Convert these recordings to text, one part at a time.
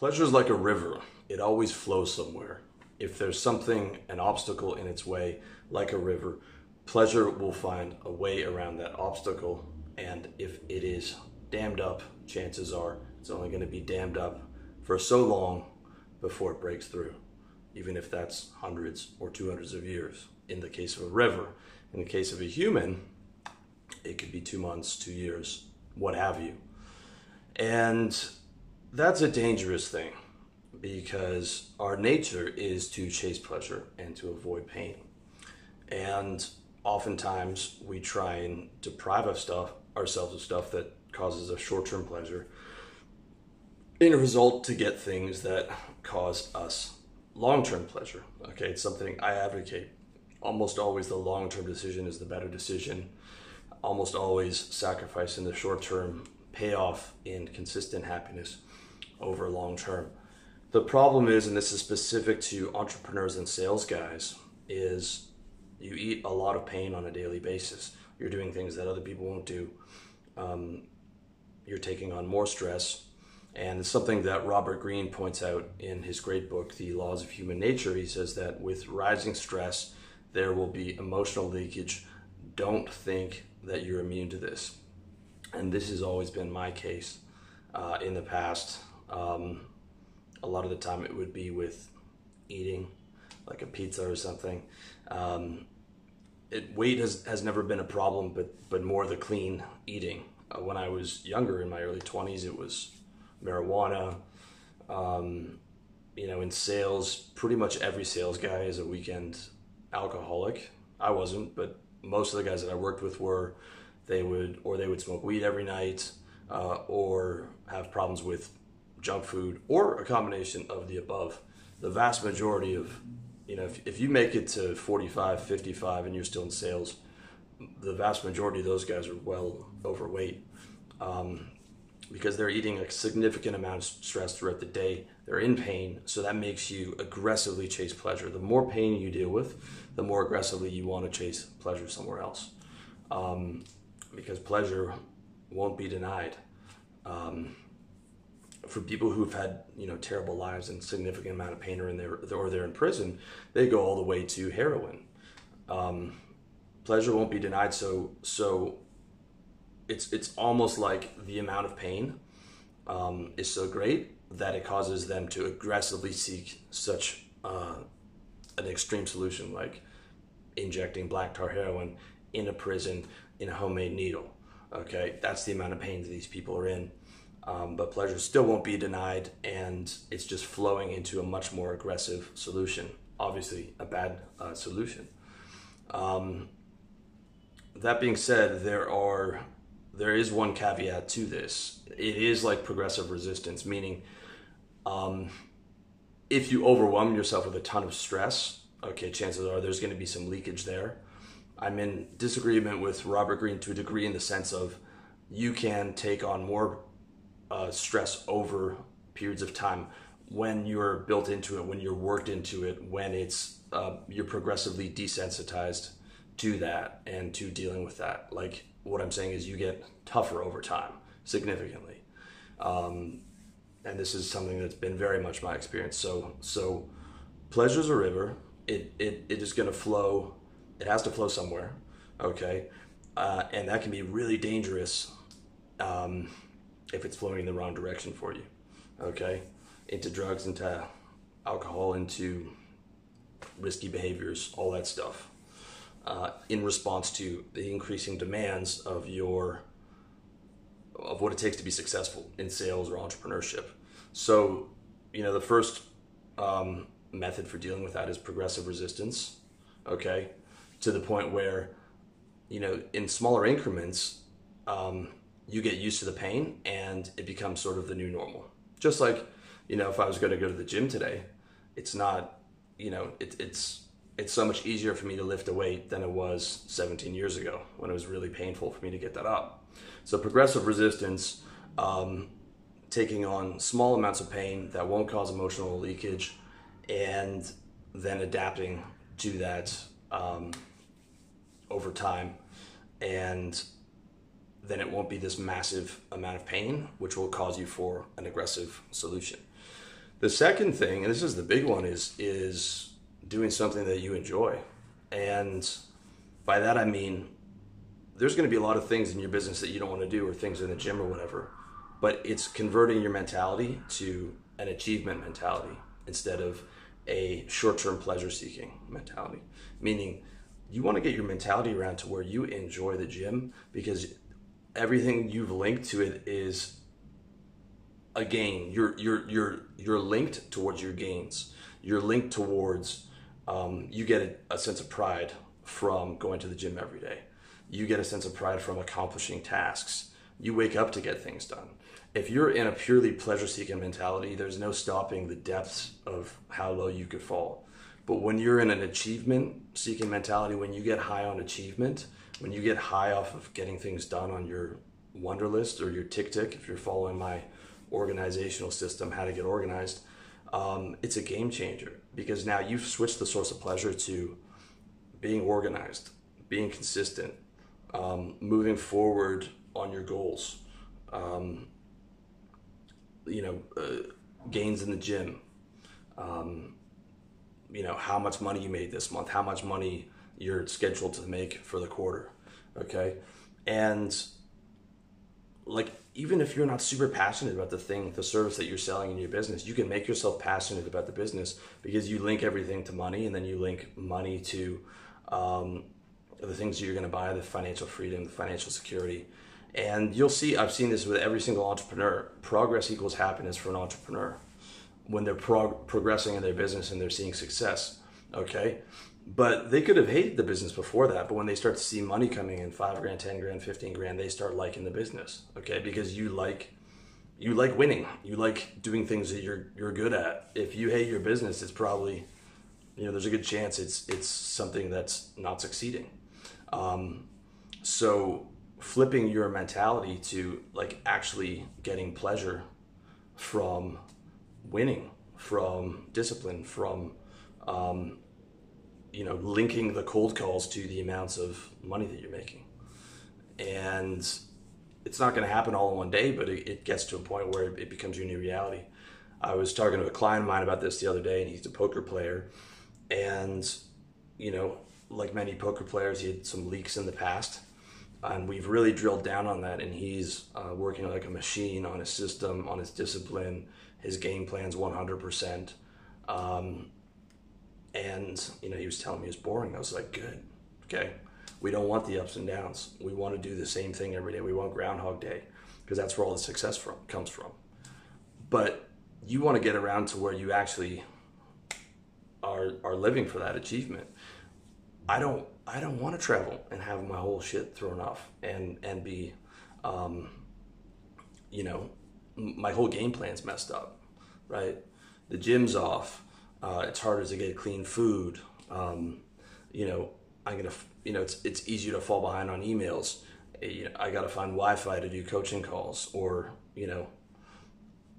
Pleasure is like a river. It always flows somewhere. If there's something, an obstacle in its way, like a river, pleasure will find a way around that obstacle. And if it is dammed up, chances are it's only going to be dammed up for so long before it breaks through, even if that's hundreds or 200s of years in the case of a river. In the case of a human, it could be 2 months, 2 years, what have you. And that's a dangerous thing because our nature is to chase pleasure and to avoid pain. And oftentimes we try and deprive ourselves of stuff that causes us short-term pleasure in a result to get things that cause us long-term pleasure. Okay, it's something I advocate. Almost always the long-term decision is the better decision. Almost always sacrificing the short-term payoff in consistent happiness over long-term. The problem is, and this is specific to entrepreneurs and sales guys, is you eat a lot of pain on a daily basis. You're doing things that other people won't do. You're taking on more stress. And it's something that Robert Greene points out in his great book, The Laws of Human Nature. He says that with rising stress, there will be emotional leakage. Don't think that you're immune to this. And this has always been my case in the past. A lot of the time it would be with eating, like a pizza or something. Weight has never been a problem, but more the clean eating. When I was younger, in my early 20s, it was marijuana. In sales, pretty much every sales guy is a weekend alcoholic. I wasn't, but most of the guys that I worked with were. They would smoke weed every night, or have problems with junk food, or a combination of the above. The vast majority of, if you make it to 45, 55 and you're still in sales, the vast majority of those guys are well overweight, because they're eating a significant amount of stress throughout the day. They're in pain, so that makes you aggressively chase pleasure. The more pain you deal with, the more aggressively you want to chase pleasure somewhere else. Because pleasure won't be denied. For people who've had terrible lives and significant amount of pain, or they're in prison, they go all the way to heroin. Pleasure won't be denied. So it's almost like the amount of pain is so great that it causes them to aggressively seek such an extreme solution, like injecting black tar heroin in a prison in a homemade needle. Okay, that's the amount of pain that these people are in. But pleasure still won't be denied, and it's just flowing into a much more aggressive solution. Obviously, a bad solution. That being said, there is one caveat to this. It is like progressive resistance, meaning if you overwhelm yourself with a ton of stress, okay, chances are there's going to be some leakage there. I'm in disagreement with Robert Greene to a degree, in the sense of you can take on more stress over periods of time when you're built into it, when you're worked into it, when it's you're progressively desensitized to that and to dealing with that. Like, what I'm saying is you get tougher over time, significantly. And this is something that's been very much my experience. So pleasure's a river. It is going to flow. It has to flow somewhere, okay? And that can be really dangerous if it's flowing in the wrong direction for you, okay? Into drugs, into alcohol, into risky behaviors, all that stuff, in response to the increasing demands of what it takes to be successful in sales or entrepreneurship. So, the first method for dealing with that is progressive resistance, okay? To the point where, in smaller increments, you get used to the pain and it becomes sort of the new normal. Just like, if I was going to go to the gym today, it's not, it's so much easier for me to lift a weight than it was 17 years ago when it was really painful for me to get that up. So progressive resistance, taking on small amounts of pain that won't cause emotional leakage, and then adapting to that over time, and then it won't be this massive amount of pain, which will cause you for an aggressive solution. The second thing, and this is the big one, is doing something that you enjoy. And by that I mean there's going to be a lot of things in your business that you don't want to do, or things in the gym or whatever, but it's converting your mentality to an achievement mentality instead of a short-term pleasure-seeking mentality. Meaning you want to get your mentality around to where you enjoy the gym, because everything you've linked to it is a gain. You're linked towards your gains. You're linked towards you get a sense of pride from going to the gym every day. You get a sense of pride from accomplishing tasks. You wake up to get things done. If you're in a purely pleasure-seeking mentality, there's no stopping the depths of how low you could fall. But when you're in an achievement-seeking mentality, when you get high on achievement, when you get high off of getting things done on your Wunderlist or your Tick, if you're following my organizational system, how to get organized, it's a game changer, because now you've switched the source of pleasure to being organized, being consistent, moving forward on your goals, gains in the gym, how much money you made this month, how much money you're scheduled to make for the quarter, okay? And like, even if you're not super passionate about the service that you're selling in your business, you can make yourself passionate about the business, because you link everything to money, and then you link money to the things that you're going to buy, the financial freedom, the financial security. And you'll see, I've seen this with every single entrepreneur. Progress equals happiness for an entrepreneur when they're progressing in their business and they're seeing success, okay? But they could have hated the business before that, but when they start to see money coming in, 5 grand, 10 grand, 15 grand, they start liking the business, okay? Because you like winning. You like doing things that you're good at. If you hate your business, it's probably, there's a good chance it's something that's not succeeding. So flipping your mentality to like actually getting pleasure from winning, from discipline, from linking the cold calls to the amounts of money that you're making. And it's not going to happen all in one day, but it gets to a point where it becomes your new reality. I was talking to a client of mine about this the other day, and he's a poker player. And, like many poker players, he had some leaks in the past. And we've really drilled down on that, and he's working like a machine on his system, on his discipline. His game plan's 100%. And, he was telling me it was boring. I was like, good, okay. We don't want the ups and downs. We want to do the same thing every day. We want Groundhog Day, because that's where all the success comes from. But you want to get around to where you actually are living for that achievement. I don't want to travel and have my whole shit thrown off and be, my whole game plan's messed up, right? The gym's off. It's harder to get clean food. It's easier to fall behind on emails. I got to find Wi-Fi to do coaching calls, or,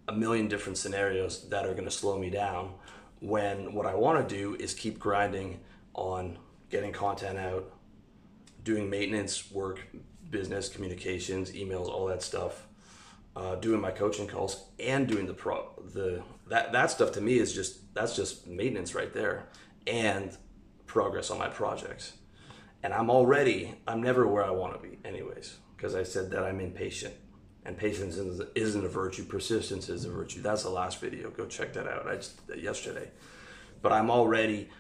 a million different scenarios that are going to slow me down, when what I want to do is keep grinding on getting content out, doing maintenance work, business communications, emails, all that stuff, doing my coaching calls, and doing that stuff. To me that's just maintenance right there, and progress on my projects. And I'm never where I want to be anyways, because I said that I'm impatient, and patience isn't a virtue. Persistence is a virtue. That's the last video. Go check that out. Yesterday. But I'm already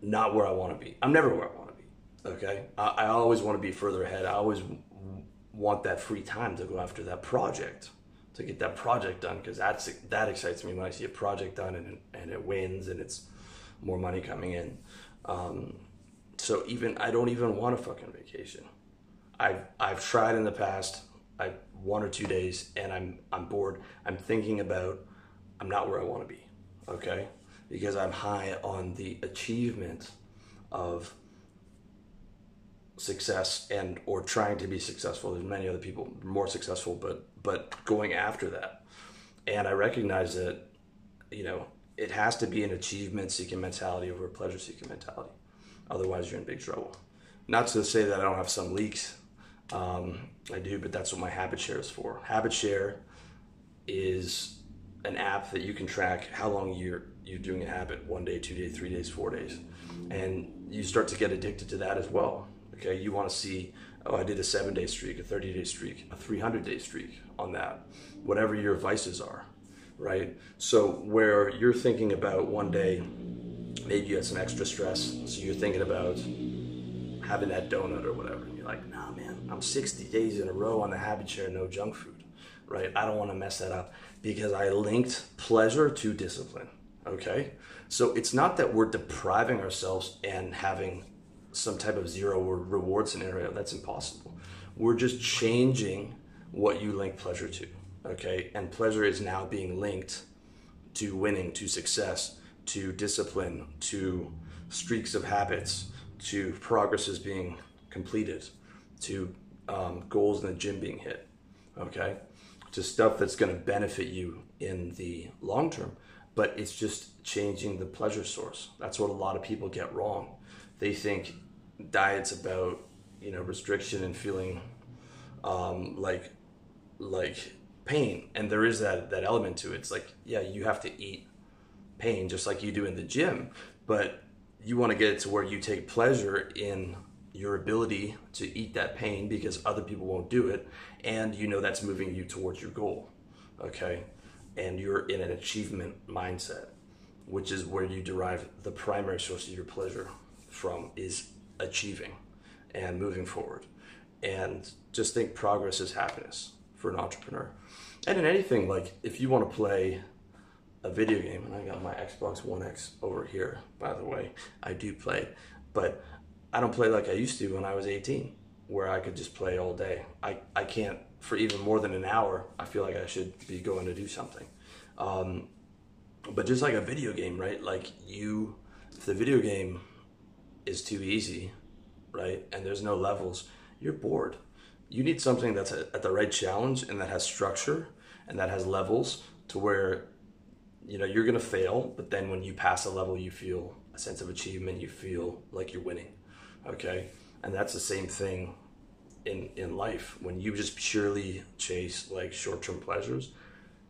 not where I want to be. I'm never where I want to be. Okay. I always want to be further ahead. I always want that free time to go after that project, to get that project done, because that excites me when I see a project done and it wins and it's more money coming in. So I don't even want a fucking vacation. I've tried in the past, 1 or 2 days, and I'm bored. I'm thinking about, I'm not where I want to be, okay? Because I'm high on the achievement of success or trying to be successful. There's many other people more successful, but going after that. And I recognize that, it has to be an achievement-seeking mentality over a pleasure-seeking mentality. Otherwise, you're in big trouble. Not to say that I don't have some leaks. I do, but that's what my habit share is for. Habit share is an app that you can track how long you're doing a habit, 1 day, 2 days, 3 days, 4 days. And you start to get addicted to that as well. Okay, you want to see, oh, I did a 7-day streak, a 30-day streak, a 300-day streak on that, whatever your vices are, right? So where you're thinking about one day, maybe you had some extra stress, so you're thinking about having that donut or whatever, and you're like, nah, man, I'm 60 days in a row on the habit share, no junk food, right? I don't want to mess that up because I linked pleasure to discipline, okay? So it's not that we're depriving ourselves and having some type of zero reward scenario. That's impossible. We're just changing what you link pleasure to, okay? And pleasure is now being linked to winning, to success, to discipline, to streaks of habits, to progresses being completed, to goals in the gym being hit, okay? To stuff that's going to benefit you in the long term, but it's just changing the pleasure source. That's what a lot of people get wrong. They think diet's about, restriction and feeling like pain, and there is that element to it. It's like, yeah, you have to eat pain just like you do in the gym, but you want to get it to where you take pleasure in your ability to eat that pain because other people won't do it, and that's moving you towards your goal, okay? And you're in an achievement mindset, which is where you derive the primary source of your pleasure from, is achieving and moving forward. And just think progress is happiness for an entrepreneur. And in anything, like if you want to play a video game, and I got my Xbox One X over here, by the way, I do play, but I don't play like I used to when I was 18, where I could just play all day. I can't for even more than an hour. I feel like I should be going to do something. But just like a video game, right? Like if the video game is too easy, right, and there's no levels, you're bored. You need something that's at the right challenge and that has structure and that has levels to where you're gonna fail, but then when you pass a level, you feel a sense of achievement. You feel like you're winning, okay? And that's the same thing in life. When you just purely chase like short-term pleasures,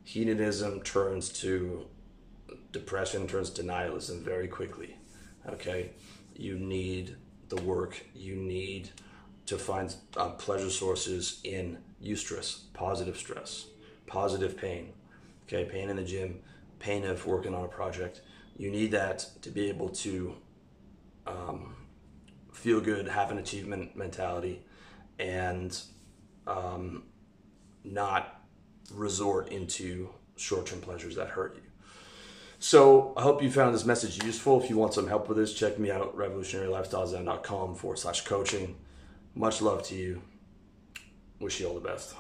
hedonism turns to depression, turns to nihilism very quickly, okay? You need the work. You need to find pleasure sources in eustress, positive pain, okay? Pain in the gym, pain of working on a project. You need that to be able to feel good, have an achievement mentality, and not resort into short-term pleasures that hurt you. So I hope you found this message useful. If you want some help with this, check me out, revolutionarylifestylezen.com/coaching. Much love to you. Wish you all the best.